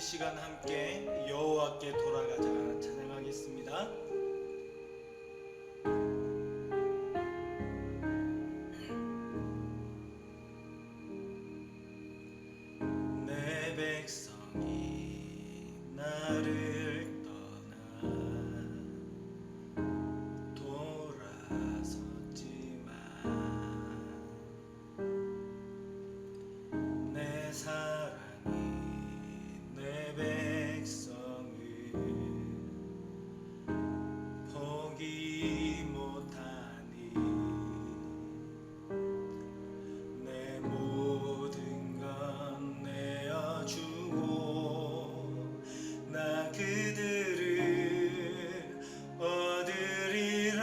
시간 함께 여호와께 돌아가자 찬양하겠습니다. 내 백성이 나를 떠나 돌아섰지만 내 사랑이 내 백성을 포기 못하니 내 모든 건 내어주고 나 그들을 얻으리라.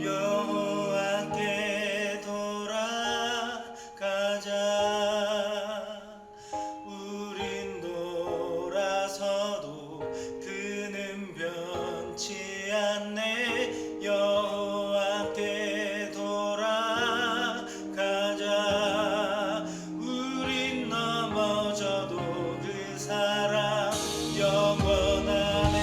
여호와께 돌아가자. 우린 돌아서도 그는 변치 않네. 여호와께 돌아가자. 우린 넘어져도 그 사랑 영원하네.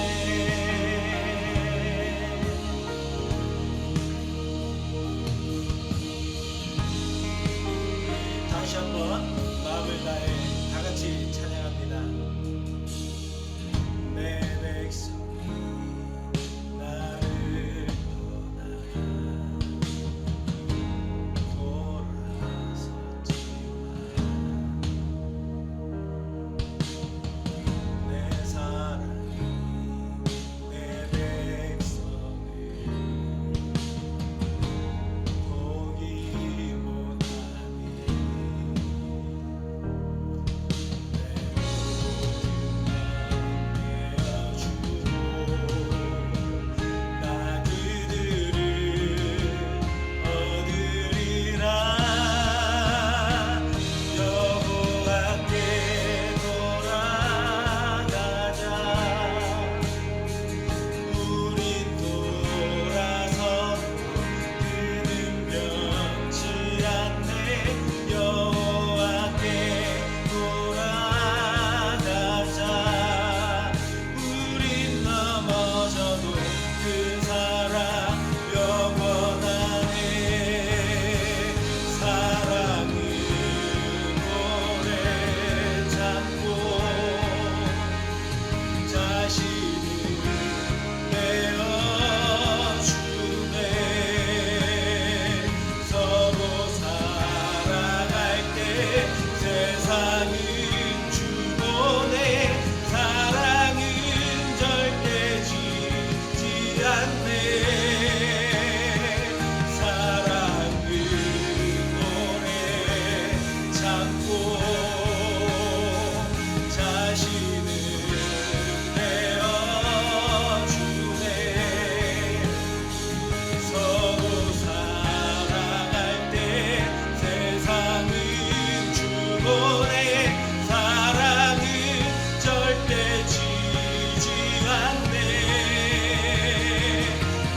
다시 한번 마음을 다해 다 같이 찬양합니다. 내 백성이 나를 떠나 돌아섰지만 내 사랑이 내 백성을 포기 못하니 나 그들을 얻으리라. 여호와께 돌아가자. 우린 돌아서 그는 변치 않네. 여호와께 돌아가자. 우린 넘어져도 그 사랑 영원하네. 사랑은 오래 참고 자신을 내어주네. 서로 살아갈 때 세상은 주보네. 사랑은 절대 지지 않네. 사랑은 오래 참고 자신을 내어주네. 서로 살아갈 때 세상은 주보네. 사랑은 절대 지지 않네.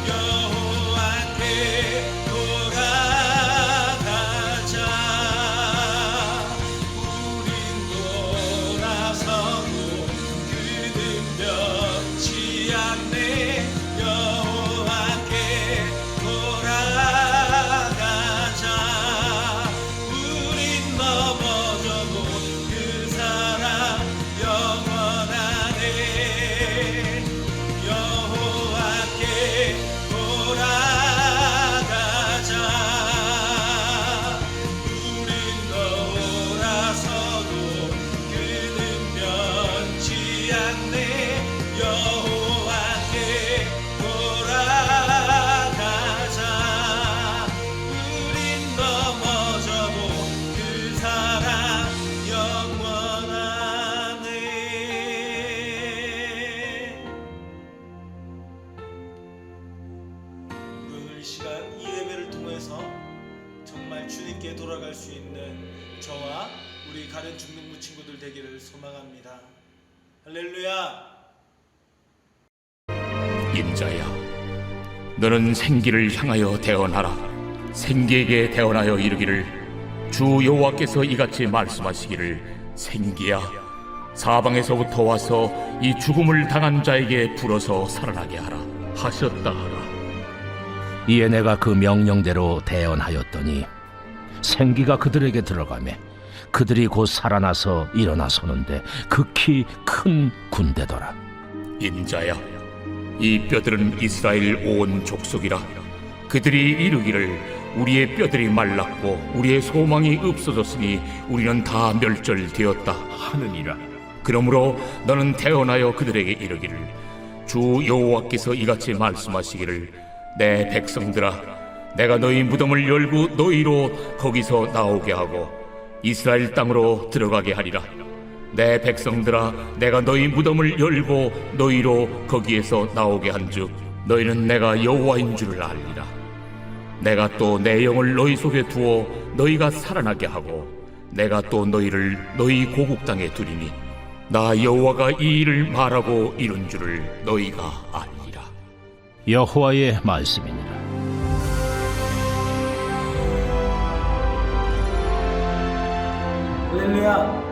여호와께 돌아가자. 우린 돌아서도 그는 변치 않네. 여호와께 돌아가자. 우린 넘어져도 그 사랑 영원하네. 여호와께 돌아가자. 우린 돌아서도 그는 변치 않네. 여호와께 돌아가자. 우린 넘어져도 그 사랑 영원하네. 오늘 시간 이 예배를 통해서 정말 주님께 돌아갈 수 있는 저와 우리 가련 중등부 친구들 되기를 소망합니다. 할렐루야. 인자야, 너는 생기를 향하여 대언하라. 생기에게 대언하여 이르기를 주 여호와께서 이같이 말씀하시기를 생기야, 사방에서부터 와서 이 죽음을 당한 자에게 불어서 살아나게 하라 하셨다 하라. 이에 내가 그 명령대로 대언하였더니 생기가 그들에게 들어가매 그들이 곧 살아나서 일어나 서는데 극히 큰 군대더라. 인자야, 이 뼈들은 이스라엘 온 족속이라. 그들이 이르기를 우리의 뼈들이 말랐고 우리의 소망이 없어졌으니 우리는 다 멸절되었다 하느니라. 그러므로 너는 대언하여 그들에게 이르기를, 주 여호와께서 이같이 말씀하시기를, 내 백성들아, 내가 너희 무덤을 열고 너희로 거기서 나오게 하고 이스라엘 땅으로 들어가게 하리라. 내 백성들아, 내가 너희 무덤을 열고 너희로 거기에서 나오게 한즉 너희는 내가 여호와인 줄을 알리라. 내가 또 내 영을 너희 속에 두어 너희가 살아나게 하고 내가 또 너희를 너희 고국 땅에 두리니 나 여호와가 이 일을 말하고 이룬 줄을 너희가 알리라. 여호와의 말씀이니라. 할렐루야!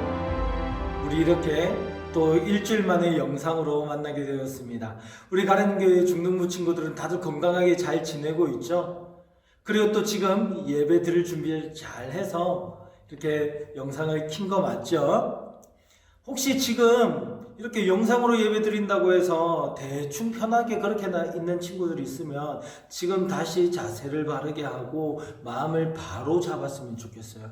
우리 이렇게 또 일주일 만에 영상으로 만나게 되었습니다. 우리 가련교회 중등부 친구들은 다들 건강하게 잘 지내고 있죠? 그리고 또 지금 예배 드릴 준비를 잘 해서 이렇게 영상을 킨 거 맞죠? 혹시 지금 이렇게 영상으로 예배 드린다고 해서 대충 편하게 그렇게 있는 친구들이 있으면 지금 다시 자세를 바르게 하고 마음을 바로 잡았으면 좋겠어요.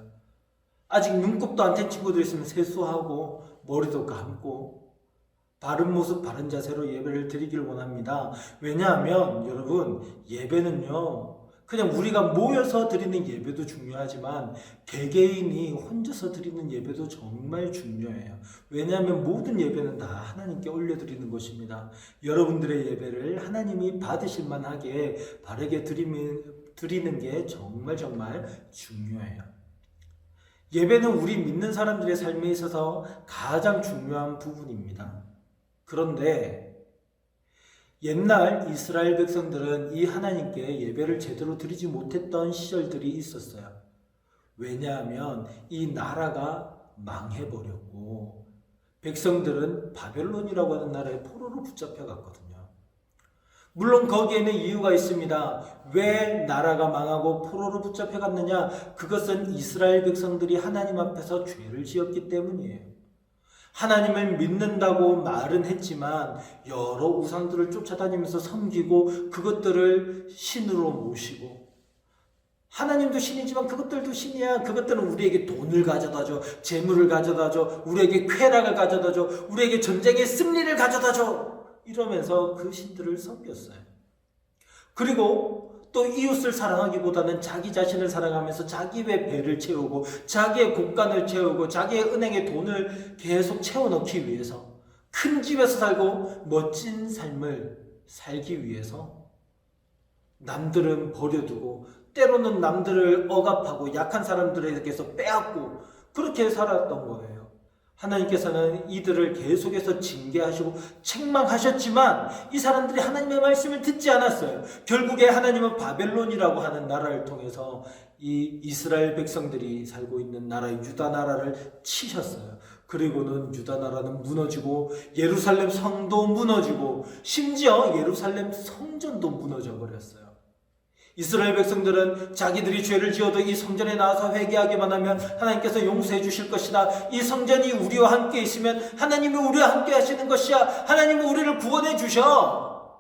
아직 눈곱도 안 뗀 친구들 있으면 세수하고 머리도 감고 바른 모습 바른 자세로 예배를 드리길 원합니다. 왜냐하면 여러분, 예배는요 그냥 우리가 모여서 드리는 예배도 중요하지만 개개인이 혼자서 드리는 예배도 정말 중요해요. 왜냐하면 모든 예배는 다 하나님께 올려드리는 것입니다. 여러분들의 예배를 하나님이 받으실 만하게 바르게 드리는 게 정말 중요해요. 예배는 우리 믿는 사람들의 삶에 있어서 가장 중요한 부분입니다. 그런데 옛날 이스라엘 백성들은 이 하나님께 예배를 제대로 드리지 못했던 시절들이 있었어요. 왜냐하면 이 나라가 망해버렸고 백성들은 바벨론이라고 하는 나라에 포로로 붙잡혀 갔거든요. 물론 거기에는 이유가 있습니다. 왜 나라가 망하고 포로로 붙잡혀 갔느냐? 그것은 이스라엘 백성들이 하나님 앞에서 죄를 지었기 때문이에요. 하나님을 믿는다고 말은 했지만 여러 우상들을 쫓아다니면서 섬기고 그것들을 신으로 모시고, 하나님도 신이지만 그것들도 신이야. 그것들은 우리에게 돈을 가져다줘, 재물을 가져다줘, 우리에게 쾌락을 가져다줘, 우리에게 전쟁의 승리를 가져다줘, 이러면서 그 신들을 섬겼어요. 그리고 또 이웃을 사랑하기보다는 자기 자신을 사랑하면서 자기의 배를 채우고 자기의 곳간을 채우고 자기의 은행에 돈을 계속 채워넣기 위해서, 큰 집에서 살고 멋진 삶을 살기 위해서 남들은 버려두고 때로는 남들을 억압하고 약한 사람들에게서 빼앗고 그렇게 살았던 거예요. 하나님께서는 이들을 계속해서 징계하시고 책망하셨지만 이 사람들이 하나님의 말씀을 듣지 않았어요. 결국에 하나님은 바벨론이라고 하는 나라를 통해서 이 이스라엘 백성들이 살고 있는 나라 유다 나라를 치셨어요. 그리고는 유다 나라는 무너지고 예루살렘 성도 무너지고 심지어 예루살렘 성전도 무너져 버렸어요. 이스라엘 백성들은 자기들이 죄를 지어도 이 성전에 나와서 회개하기만 하면 하나님께서 용서해 주실 것이다. 이 성전이 우리와 함께 있으면 하나님이 우리와 함께 하시는 것이야. 하나님은 우리를 구원해 주셔.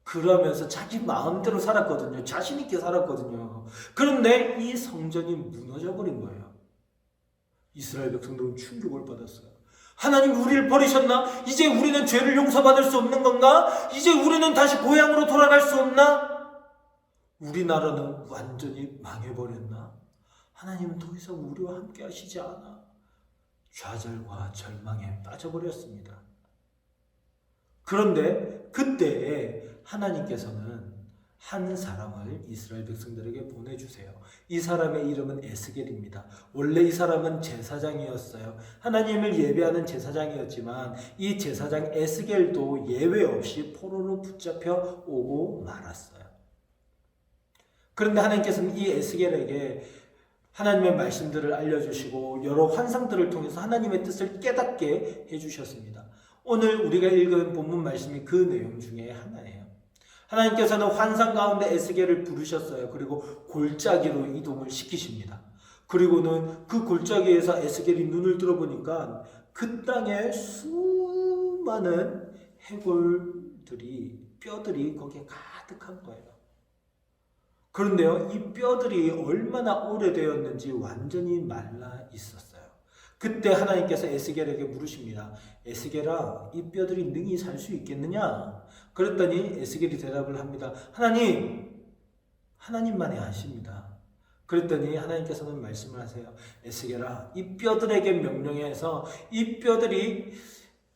그러면서 자기 마음대로 살았거든요. 자신 있게 살았거든요. 그런데 이 성전이 무너져 버린 거예요. 이스라엘 백성들은 충격을 받았어요. 하나님 우리를 버리셨나? 이제 우리는 죄를 용서받을 수 없는 건가? 이제 우리는 다시 고향으로 돌아갈 수 없나? 우리나라는 완전히 망해버렸나? 하나님은 더 이상 우리와 함께 하시지 않아. 좌절과 절망에 빠져버렸습니다. 그런데 그때에 하나님께서는 한 사람을 이스라엘 백성들에게 보내주세요. 이 사람의 이름은 에스겔입니다. 원래 이 사람은 제사장이었어요. 하나님을 예배하는 제사장이었지만 이 제사장 에스겔도 예외 없이 포로로 붙잡혀 오고 말았어요. 그런데 하나님께서는 이 에스겔에게 하나님의 말씀들을 알려주시고 여러 환상들을 통해서 하나님의 뜻을 깨닫게 해주셨습니다. 오늘 우리가 읽은 본문 말씀이 그 내용 중에 하나예요. 하나님께서는 환상 가운데 에스겔을 부르셨어요. 그리고 골짜기로 이동을 시키십니다. 그리고는 그 골짜기에서 에스겔이 눈을 들어보니까 그 땅에 수많은 해골들이, 뼈들이 거기에 가득한 거예요. 그런데요, 이 뼈들이 얼마나 오래되었는지 완전히 말라 있었어요. 그때 하나님께서 에스겔에게 물으십니다. 에스겔아, 이 뼈들이 능히 살 수 있겠느냐? 그랬더니 에스겔이 대답을 합니다. 하나님만이 아십니다. 그랬더니 하나님께서는 말씀을 하세요. 에스겔아, 이 뼈들에게 명령해서 이 뼈들이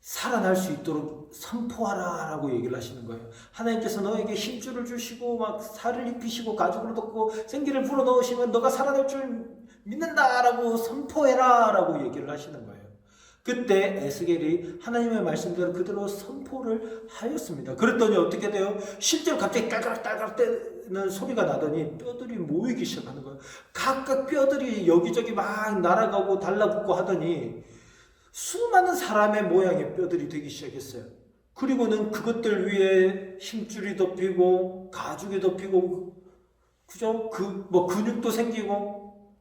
살아날 수 있도록 선포하라 라고 얘기를 하시는 거예요. 하나님께서 너에게 힘줄을 주시고 막 살을 입히시고 가죽을 덮고 생기를 불어넣으시면 너가 살아날 줄 믿는다 라고 선포해라 라고 얘기를 하시는 거예요. 그때 에스겔이 하나님의 말씀대로 그대로 선포를 하였습니다. 그랬더니 어떻게 돼요? 실제로 갑자기 딸깍딸깍 떼는 소리가 나더니 뼈들이 모이기 시작하는 거예요. 각각 뼈들이 여기저기 막 날아가고 달라붙고 하더니 수많은 사람의 모양의 뼈들이 되기 시작했어요. 그리고는 그것들 위에 힘줄이 덮이고 가죽이 덮이고, 그죠? 근육도 생기고,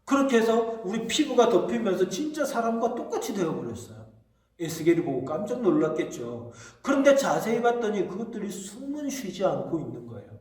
그렇게 해서 우리 피부가 덮이면서 진짜 사람과 똑같이 되어버렸어요. 에스겔이 보고 깜짝 놀랐겠죠. 그런데 자세히 봤더니 그것들이 숨은 쉬지 않고 있는 거예요.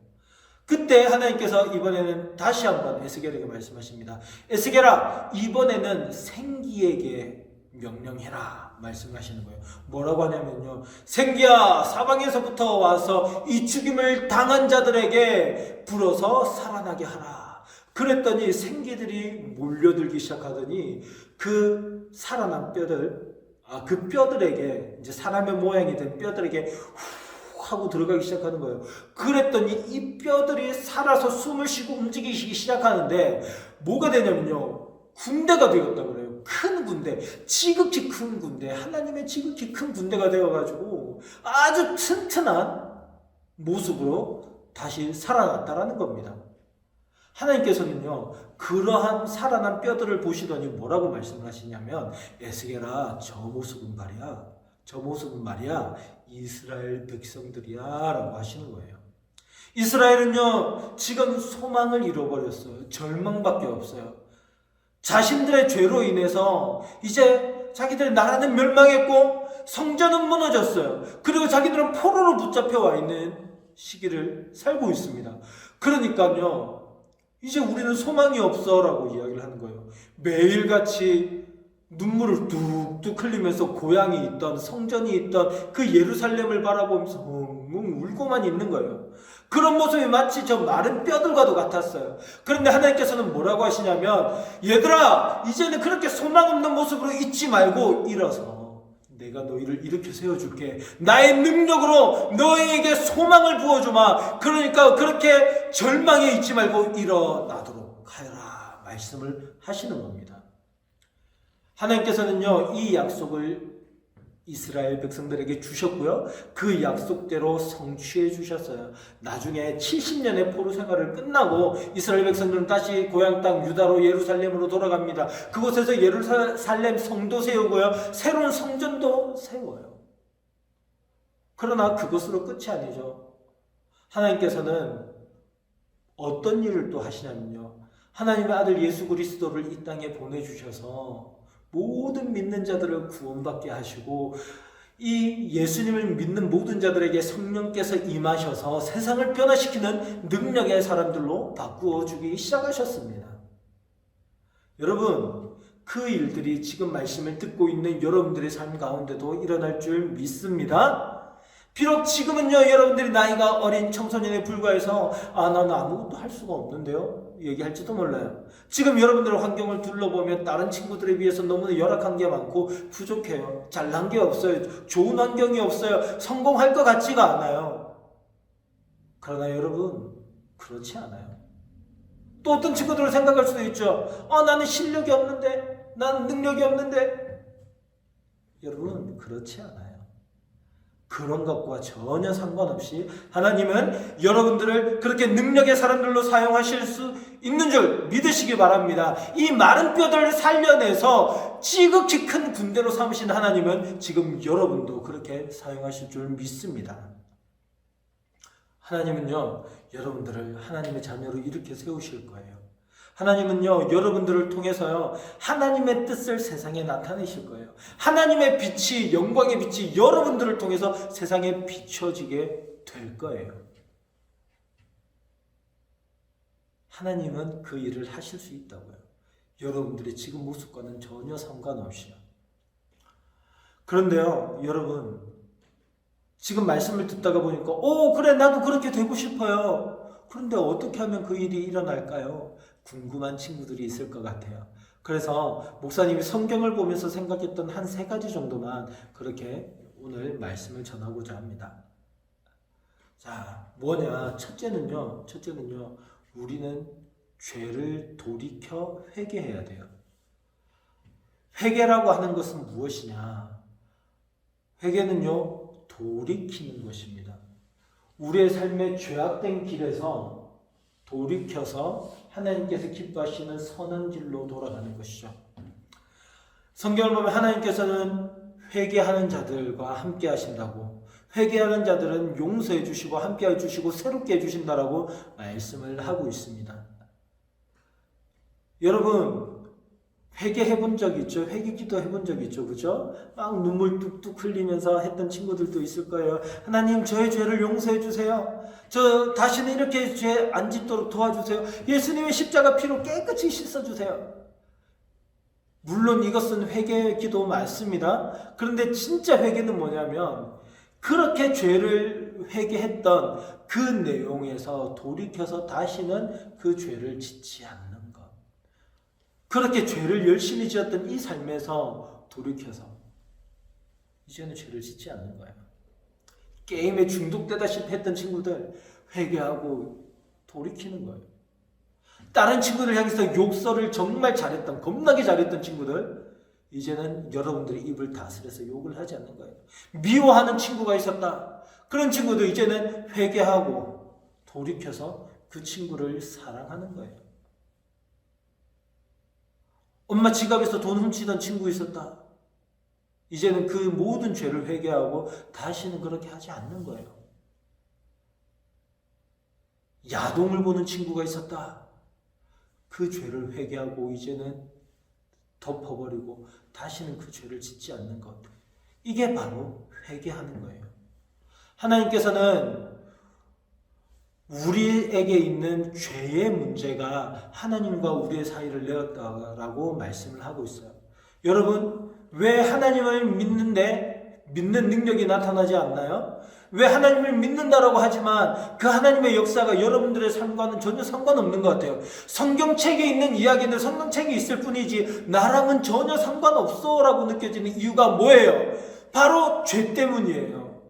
그때 하나님께서 이번에는 다시 한번 에스겔에게 말씀하십니다. 에스겔아, 이번에는 생기에게 명령해라 말씀하시는 거예요. 뭐라고 하냐면요, 생기야, 사방에서부터 와서 이 죽임을 당한 자들에게 불어서 살아나게 하라. 그랬더니 생기들이 몰려들기 시작하더니 그 살아난 뼈들, 그 뼈들에게, 이제 사람의 모양이 된 뼈들에게 후 하고 들어가기 시작하는 거예요. 그랬더니 이 뼈들이 살아서 숨을 쉬고 움직이기 시작하는데 뭐가 되냐면요, 군대가 되었다 그래요. 큰 군대, 지극히 큰 군대, 하나님의 지극히 큰 군대가 되어가지고 아주 튼튼한 모습으로 다시 살아났다라는 겁니다. 하나님께서는요, 그러한 살아난 뼈들을 보시더니 뭐라고 말씀을 하시냐면, 에스겔아, 저 모습은 말이야 이스라엘 백성들이야 라고 하시는 거예요. 이스라엘은요, 지금 소망을 잃어버렸어요. 절망밖에 없어요. 자신들의 죄로 인해서 이제 자기들 나라는 멸망했고 성전은 무너졌어요. 그리고 자기들은 포로로 붙잡혀 와 있는 시기를 살고 있습니다. 그러니까요, 이제 우리는 소망이 없어 라고 이야기를 하는 거예요. 매일같이 눈물을 뚝뚝 흘리면서 고향이 있던, 성전이 있던 그 예루살렘을 바라보면서 엉엉 울고만 있는 거예요. 그런 모습이 마치 저 마른 뼈들과도 같았어요. 그런데 하나님께서는 뭐라고 하시냐면, 얘들아, 이제는 그렇게 소망 없는 모습으로 있지 말고 일어서 내가 너희를 일으켜 세워줄게. 나의 능력으로 너희에게 소망을 부어주마. 그러니까 그렇게 절망에 있지 말고 일어나도록 하여라 말씀을 하시는 겁니다. 하나님께서는요, 이 약속을 이스라엘 백성들에게 주셨고요, 그 약속대로 성취해 주셨어요. 나중에 70년의 포로 생활을 끝나고 이스라엘 백성들은 다시 고향 땅 유다로 예루살렘으로 돌아갑니다. 그곳에서 예루살렘 성도 세우고요, 새로운 성전도 세워요. 그러나 그것으로 끝이 아니죠. 하나님께서는 어떤 일을 또 하시냐면요, 하나님의 아들 예수 그리스도를 이 땅에 보내주셔서 모든 믿는 자들을 구원받게 하시고, 이 예수님을 믿는 모든 자들에게 성령께서 임하셔서 세상을 변화시키는 능력의 사람들로 바꾸어 주기 시작하셨습니다. 여러분, 그 일들이 지금 말씀을 듣고 있는 여러분들의 삶 가운데도 일어날 줄 믿습니다. 비록 지금은요, 여러분들이 나이가 어린 청소년에 불과해서 나는 아무것도 할 수가 없는데요 얘기할지도 몰라요. 지금 여러분들의 환경을 둘러보면 다른 친구들에 비해서 너무나 열악한 게 많고 부족해요. 잘난 게 없어요. 좋은 환경이 없어요. 성공할 것 같지가 않아요. 그러나 여러분, 그렇지 않아요. 또 어떤 친구들을 생각할 수도 있죠. 나는 실력이 없는데, 나는 능력이 없는데. 여러분, 그렇지 않아요. 그런 것과 전혀 상관없이 하나님은 여러분들을 그렇게 능력의 사람들로 사용하실 수 있는 줄 믿으시기 바랍니다. 이 마른 뼈들을 살려내서 지극히 큰 군대로 삼으신 하나님은 지금 여러분도 그렇게 사용하실 줄 믿습니다. 하나님은요, 여러분들을 하나님의 자녀로 이렇게 세우실 거예요. 하나님은요, 여러분들을 통해서요, 하나님의 뜻을 세상에 나타내실 거예요. 하나님의 빛이, 영광의 빛이 여러분들을 통해서 세상에 비춰지게 될 거예요. 하나님은 그 일을 하실 수 있다고요. 여러분들의 지금 모습과는 전혀 상관없이요. 그런데요, 여러분, 지금 말씀을 듣다가 보니까 그래, 나도 그렇게 되고 싶어요. 그런데 어떻게 하면 그 일이 일어날까요? 궁금한 친구들이 있을 것 같아요. 그래서 목사님이 성경을 보면서 생각했던 한 3가지 정도만 그렇게 오늘 말씀을 전하고자 합니다. 자, 뭐냐? 첫째는요, 우리는 죄를 돌이켜 회개해야 돼요. 회개라고 하는 것은 무엇이냐? 회개는요, 돌이키는 것입니다. 우리의 삶의 죄악된 길에서 돌이켜서 하나님께서 기뻐하시는 선한 길로 돌아가는 것이죠. 성경을 보면 하나님께서는 회개하는 자들과 함께 하신다고, 회개하는 자들은 용서해 주시고 함께 해 주시고 새롭게 해 주신다라고 말씀을 하고 있습니다. 여러분, 회개해 본 적 있죠? 회개 기도 해본 적 있죠? 그죠? 막 눈물 뚝뚝 흘리면서 했던 친구들도 있을 거예요. 하나님, 저의 죄를 용서해 주세요. 저 다시는 이렇게 죄 안 짓도록 도와주세요. 예수님의 십자가 피로 깨끗이 씻어주세요. 물론 이것은 회개 기도 맞습니다. 그런데 진짜 회개는 뭐냐면 그렇게 죄를 회개했던 그 내용에서 돌이켜서 다시는 그 죄를 짓지 않는 것. 그렇게 죄를 열심히 지었던 이 삶에서 돌이켜서 이제는 죄를 짓지 않는 거예요. 게임에 중독되다시피 했던 친구들 회개하고 돌이키는 거예요. 다른 친구들 향해서 욕설을 정말 잘했던, 겁나게 잘했던 친구들 이제는 여러분들의 입을 다스려서 욕을 하지 않는 거예요. 미워하는 친구가 있었다. 그런 친구도 이제는 회개하고 돌이켜서 그 친구를 사랑하는 거예요. 엄마 지갑에서 돈 훔치던 친구 있었다. 이제는 그 모든 죄를 회개하고 다시는 그렇게 하지 않는 거예요. 야동을 보는 친구가 있었다. 그 죄를 회개하고 이제는 덮어버리고 다시는 그 죄를 짓지 않는 것. 이게 바로 회개하는 거예요. 하나님께서는 우리에게 있는 죄의 문제가 하나님과 우리의 사이를 내었다라고 말씀을 하고 있어요. 여러분, 왜 하나님을 믿는데 믿는 능력이 나타나지 않나요? 왜 하나님을 믿는다라고 하지만 그 하나님의 역사가 여러분들의 삶과는 전혀 상관없는 것 같아요. 성경책에 있는 이야기는 성경책에 있을 뿐이지 나랑은 전혀 상관없어 라고 느껴지는 이유가 뭐예요? 바로 죄 때문이에요.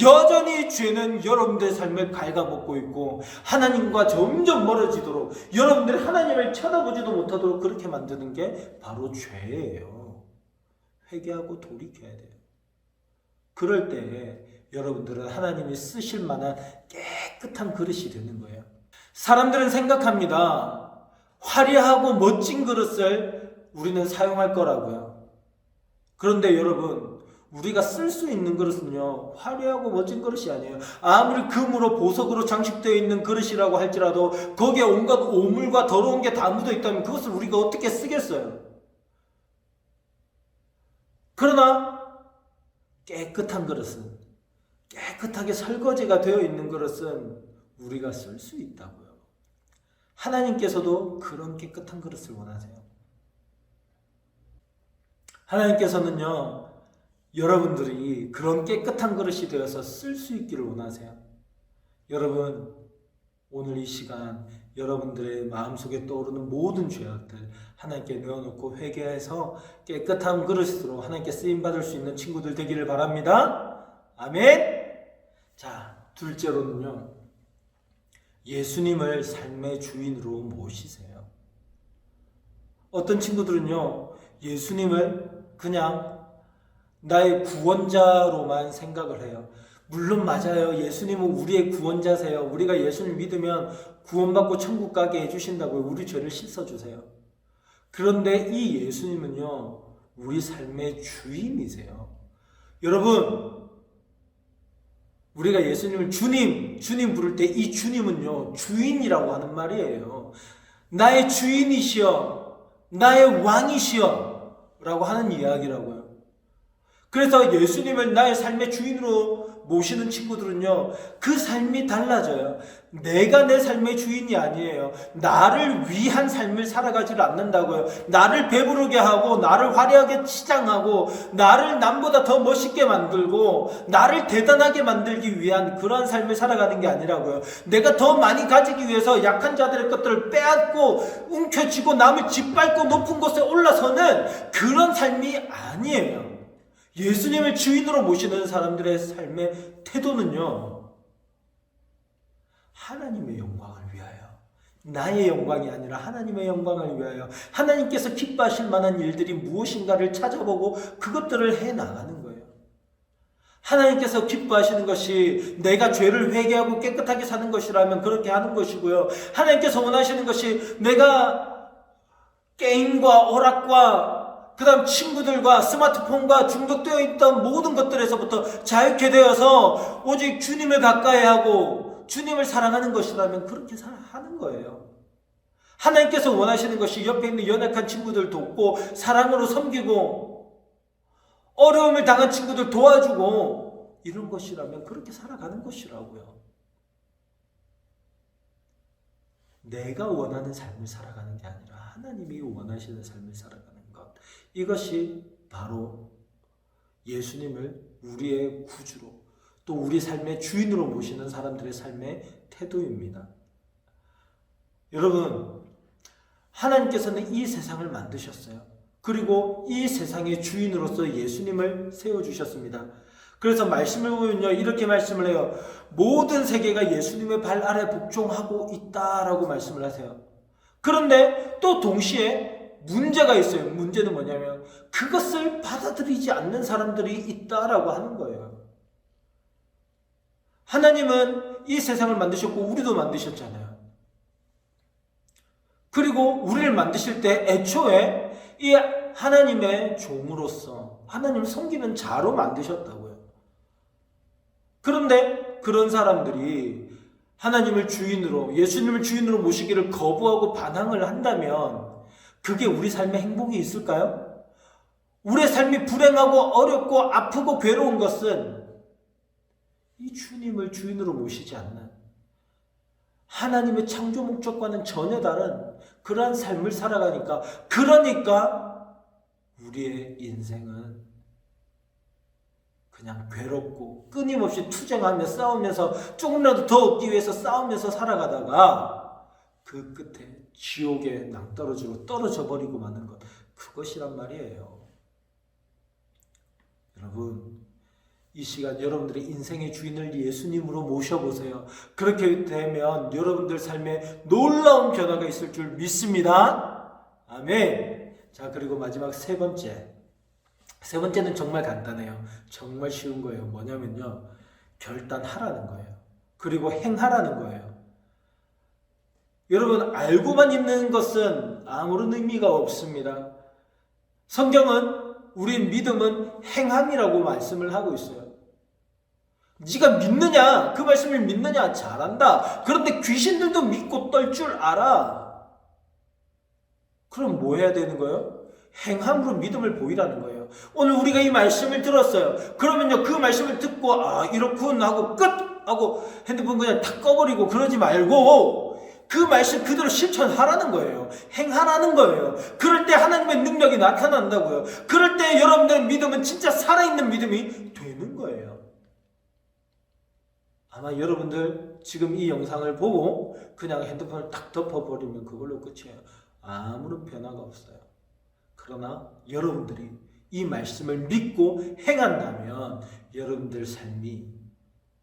여전히 죄는 여러분들의 삶을 갉아먹고 있고 하나님과 점점 멀어지도록, 여러분들이 하나님을 쳐다보지도 못하도록 그렇게 만드는 게 바로 죄예요. 회개하고 돌이켜야 돼요. 그럴 때 여러분들은 하나님이 쓰실 만한 깨끗한 그릇이 되는 거예요. 사람들은 생각합니다. 화려하고 멋진 그릇을 우리는 사용할 거라고요. 그런데 여러분, 우리가 쓸 수 있는 그릇은요, 화려하고 멋진 그릇이 아니에요. 아무리 금으로 보석으로 장식되어 있는 그릇이라고 할지라도 거기에 온갖 오물과 더러운 게 다 묻어 있다면 그것을 우리가 어떻게 쓰겠어요? 그러나 깨끗한 그릇은, 깨끗하게 설거지가 되어 있는 그릇은 우리가 쓸 수 있다고요. 하나님께서도 그런 깨끗한 그릇을 원하세요. 하나님께서는요, 여러분들이 그런 깨끗한 그릇이 되어서 쓸 수 있기를 원하세요. 여러분, 오늘 이 시간 여러분들의 마음속에 떠오르는 모든 죄악들 하나님께 내어놓고 회개해서 깨끗한 그릇으로 하나님께 쓰임받을 수 있는 친구들 되기를 바랍니다. 아멘. 자, 둘째로는요, 예수님을 삶의 주인으로 모시세요. 어떤 친구들은요, 예수님을 그냥 나의 구원자로만 생각을 해요. 물론 맞아요. 예수님은 우리의 구원자세요. 우리가 예수를 믿으면 구원받고 천국 가게 해주신다고요. 우리 죄를 씻어주세요. 그런데 이 예수님은요, 우리 삶의 주인이세요. 여러분, 우리가 예수님을 주님 부를 때 이 주님은요, 주인이라고 하는 말이에요. 나의 주인이시여, 나의 왕이시여 라고 하는 이야기라고요. 그래서 예수님을 나의 삶의 주인으로 모시는 친구들은요, 그 삶이 달라져요. 내가 내 삶의 주인이 아니에요. 나를 위한 삶을 살아가지를 않는다고요. 나를 배부르게 하고, 나를 화려하게 치장하고, 나를 남보다 더 멋있게 만들고, 나를 대단하게 만들기 위한 그러한 삶을 살아가는 게 아니라고요. 내가 더 많이 가지기 위해서 약한 자들의 것들을 빼앗고, 움켜쥐고, 남을 짓밟고 높은 곳에 올라서는 그런 삶이 아니에요. 예수님을 주인으로 모시는 사람들의 삶의 태도는요, 하나님의 영광을 위하여, 나의 영광이 아니라 하나님의 영광을 위하여 하나님께서 기뻐하실 만한 일들이 무엇인가를 찾아보고 그것들을 해나가는 거예요. 하나님께서 기뻐하시는 것이 내가 죄를 회개하고 깨끗하게 사는 것이라면 그렇게 하는 것이고요. 하나님께서 원하시는 것이 내가 게임과 오락과 그 다음 친구들과 스마트폰과 중독되어 있던 모든 것들에서부터 자유케 되어서 오직 주님을 가까이 하고 주님을 사랑하는 것이라면 그렇게 하는 거예요. 하나님께서 원하시는 것이 옆에 있는 연약한 친구들 돕고 사랑으로 섬기고 어려움을 당한 친구들 도와주고 이런 것이라면 그렇게 살아가는 것이라고요. 내가 원하는 삶을 살아가는 게 아니라 하나님이 원하시는 삶을 살아가는 것, 이것이 바로 예수님을 우리의 구주로 또 우리 삶의 주인으로 모시는 사람들의 삶의 태도입니다. 여러분, 하나님께서는 이 세상을 만드셨어요. 그리고 이 세상의 주인으로서 예수님을 세워주셨습니다. 그래서 말씀을 보면요, 이렇게 말씀을 해요. 모든 세계가 예수님의 발 아래 복종하고 있다라고 말씀을 하세요. 그런데 또 동시에 문제가 있어요. 문제는 뭐냐면 그것을 받아들이지 않는 사람들이 있다라고 하는 거예요. 하나님은 이 세상을 만드셨고 우리도 만드셨잖아요. 그리고 우리를 만드실 때 애초에 이 하나님의 종으로서 하나님을 섬기는 자로 만드셨다고요. 그런데 그런 사람들이 하나님을 주인으로, 예수님을 주인으로 모시기를 거부하고 반항을 한다면 그게 우리 삶에 행복이 있을까요? 우리의 삶이 불행하고 어렵고 아프고 괴로운 것은 이 주님을 주인으로 모시지 않는 하나님의 창조 목적과는 전혀 다른 그러한 삶을 살아가니까, 그러니까 우리의 인생은 그냥 괴롭고 끊임없이 투쟁하며 싸우면서 조금이라도 더 얻기 위해서 싸우면서 살아가다가 그 끝에 지옥의 낭떠러지로 떨어져 버리고 마는 것, 그것이란 말이에요. 여러분, 이 시간 여러분들의 인생의 주인을 예수님으로 모셔보세요. 그렇게 되면 여러분들 삶에 놀라운 변화가 있을 줄 믿습니다. 아멘. 자, 그리고 마지막 세 번째는 정말 간단해요. 정말 쉬운 거예요. 뭐냐면요, 결단하라는 거예요. 그리고 행하라는 거예요. 여러분, 알고만 있는 것은 아무런 의미가 없습니다. 성경은, 우리 믿음은 행함이라고 말씀을 하고 있어요. 네가 믿느냐? 그 말씀을 믿느냐? 잘한다. 그런데 귀신들도 믿고 떨 줄 알아. 그럼 뭐 해야 되는 거예요? 행함으로 믿음을 보이라는 거예요. 오늘 우리가 이 말씀을 들었어요. 그러면요, 그 말씀을 듣고 이렇군 하고 끝! 하고 핸드폰 그냥 탁 꺼버리고 그러지 말고 그 말씀 그대로 실천하라는 거예요. 행하라는 거예요. 그럴 때 하나님의 능력이 나타난다고요. 그럴 때 여러분들의 믿음은 진짜 살아있는 믿음이 되는 거예요. 아마 여러분들 지금 이 영상을 보고 그냥 핸드폰을 딱 덮어버리면 그걸로 끝이에요. 아무런 변화가 없어요. 그러나 여러분들이 이 말씀을 믿고 행한다면 여러분들 삶이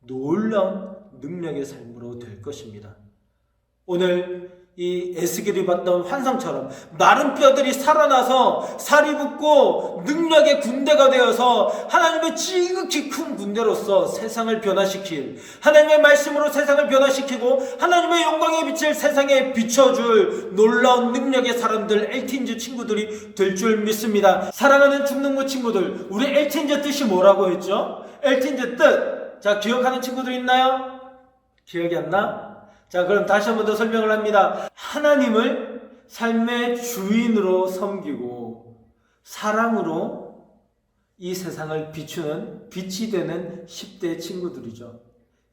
놀라운 능력의 삶으로 될 것입니다. 오늘 이 에스겔이 봤던 환상처럼 마른 뼈들이 살아나서 살이 붙고 능력의 군대가 되어서 하나님의 지극히 큰 군대로서 세상을 변화시킬, 하나님의 말씀으로 세상을 변화시키고 하나님의 영광의 빛을 세상에 비춰줄 놀라운 능력의 사람들, 엘틴즈 친구들이 될 줄 믿습니다. 사랑하는 중능부 친구들, 우리 엘틴즈 뜻이 뭐라고 했죠? 엘틴즈 뜻, 자, 기억하는 친구들 있나요? 기억이 안 나? 자, 그럼 다시 한 번 더 설명을 합니다. 하나님을 삶의 주인으로 섬기고 사랑으로 이 세상을 비추는 빛이 되는 10대 친구들이죠.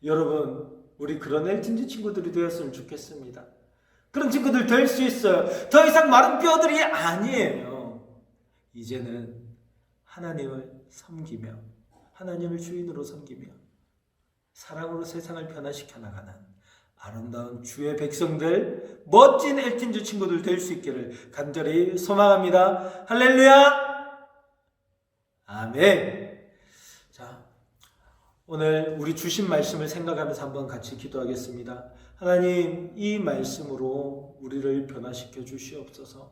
여러분, 우리 그런 엘틴즈 친구들이 되었으면 좋겠습니다. 그런 친구들 될 수 있어요. 더 이상 마른 뼈들이 아니에요. 이제는 하나님을 섬기며 하나님을 주인으로 섬기며 사랑으로 세상을 변화시켜 나가는 아름다운 주의 백성들, 멋진 엘틴즈 친구들 될 수 있기를 간절히 소망합니다. 할렐루야! 아멘. 자, 오늘 우리 주신 말씀을 생각하면서 한번 같이 기도하겠습니다. 하나님, 이 말씀으로 우리를 변화시켜 주시옵소서.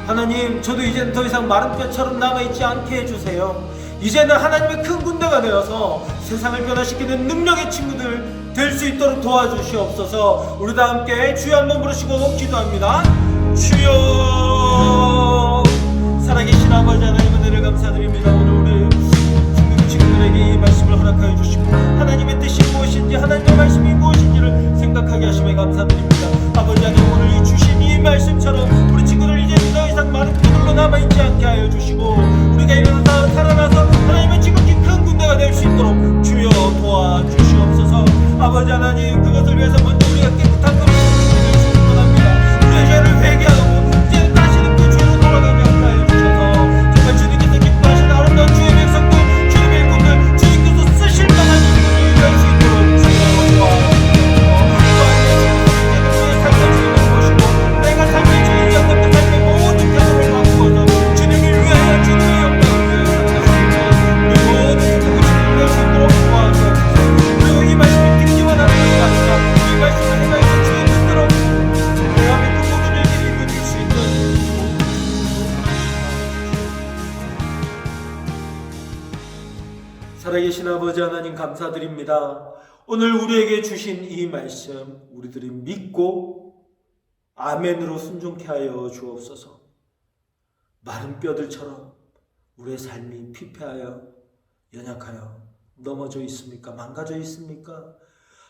하나님, 저도 이제는 더 이상 마른 뼈처럼 남아있지 않게 해주세요. 이제는 하나님의 큰 군대가 되어서 세상을 변화시키는 능력의 친구들 될 수 있도록 도와주시옵소서. 우리 다 함께 주여 한번 부르시고 기도합니다. 주여, 살아계신 아버지 하나님, 은혜를 감사드립니다. 오늘 우리 중국 친구들에게 이 말씀을 허락하여 주시고 하나님의 뜻이 무엇인지, 하나님의 말씀이 무엇인지를 생각하게 하심에 감사드립니다. 아버지 하나님, 오늘 이 주신 이 말씀처럼 우리 친구들 이제 더 이상 마른 뼈들로 남아있지 않게 하여 주시고 우리가 일어나서 살아나서 하나님의 지극히 큰 군대가 될 수 있도록 주여 도와주시옵소서. 아버지 하나님, 그것을 위해서 먼저 우리가 깨끗한 것을 주시기 원합니다. 우리의 죄를 회개하고 이제는 다시는 그 죄로 돌아가지 않게 하여 주셔서 정말 주님께서 기뻐하시는 아름다운 주의 백성들, 주님의 일꾼들, 주님께서 쓰실 만한 일꾼이 될 수 있도록 주여 도와주시옵소서. 또한 내 삶의 주인을 모시고 내가 삶의 주인이었던 그 삶의 모든 태도를 바꾸어서 주님을 위하여 주님의 영광을 위하여 우리 모든 친구들 될 수 있도록 도와주옵소서. 그리고 이 말씀을 듣기만 하는 것이 아니라 이 말씀을 행하여서 주의 뜻대로 대한민국 모든 일들이 이루어질 수 있는 살아계신 아버지 하나님, 감사드립니다. 오늘 우리에게 주신 이 말씀 우리들이 믿고 아멘으로 순종케 하여 주옵소서. 마른 뼈들처럼 우리의 삶이 피폐하여 연약하여 넘어져 있습니까? 망가져 있습니까?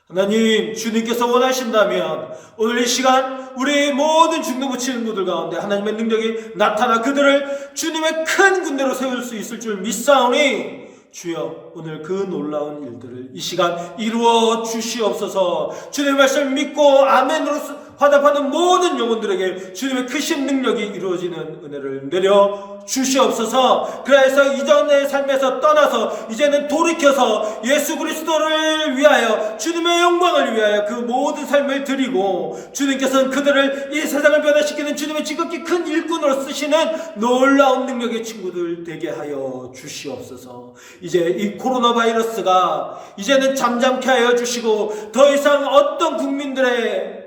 하나님, 주님께서 원하신다면 오늘 이 시간 우리 모든 중등부 친구들 가운데 하나님의 능력이 나타나 그들을 주님의 큰 군대로 세울 수 있을 줄 믿사오니 주여, 오늘 그 놀라운 일들을 이 시간 이루어 주시옵소서. 주님의 말씀을 믿고 아멘으로 화답하는 모든 영혼들에게 주님의 크신 능력이 이루어지는 은혜를 내려 주시옵소서. 그래서 이전의 삶에서 떠나서 이제는 돌이켜서 예수 그리스도를 위하여, 주님의 영광을 위하여 그 모든 삶을 드리고 주님께서는 그들을 이 세상을 변화시키는 주님의 지극히 큰 일꾼으로 쓰시는 놀라운 능력의 친구들 되게 하여 주시옵소서. 이제 이 코로나 바이러스가 이제는 잠잠케 하여 주시고 더 이상 어떤 국민들의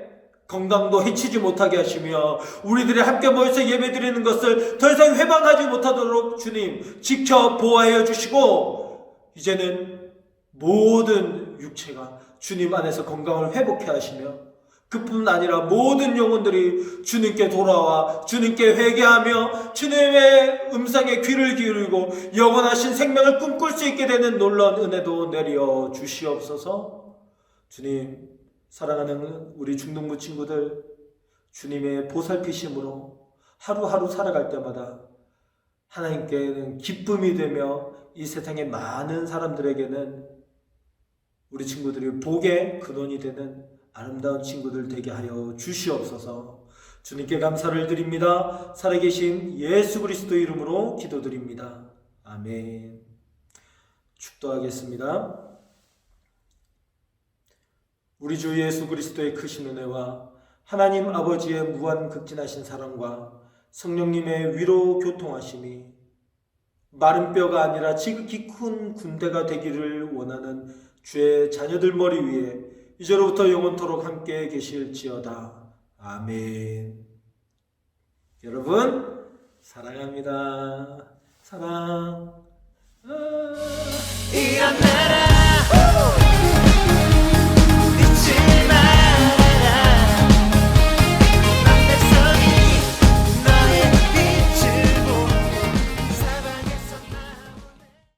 건강도 해치지 못하게 하시며 우리들이 함께 모여서 예배드리는 것을 더 이상 회방하지 못하도록 주님 지켜 보호하여 주시고 이제는 모든 육체가 주님 안에서 건강을 회복해 하시며 그뿐 아니라 모든 영혼들이 주님께 돌아와 주님께 회개하며 주님의 음성에 귀를 기울이고 영원하신 생명을 꿈꿀 수 있게 되는 놀라운 은혜도 내려 주시옵소서. 주님, 사랑하는 우리 중동부 친구들, 주님의 보살피심으로 하루하루 살아갈 때마다 하나님께는 기쁨이 되며 이 세상의 많은 사람들에게는 우리 친구들이 복의 근원이 되는 아름다운 친구들 되게 하여 주시옵소서. 주님께 감사를 드립니다. 살아계신 예수 그리스도 이름으로 기도드립니다. 아멘. 축도하겠습니다. 우리 주 예수 그리스도의 크신 은혜와 하나님 아버지의 무한 극진하신 사랑과 성령님의 위로 교통하심이 마른 뼈가 아니라 지극히 큰 군대가 되기를 원하는 주의 자녀들 머리 위에 이제로부터 영원토록 함께 계실지어다. 아멘. 여러분 사랑합니다. 사랑. 이런 나라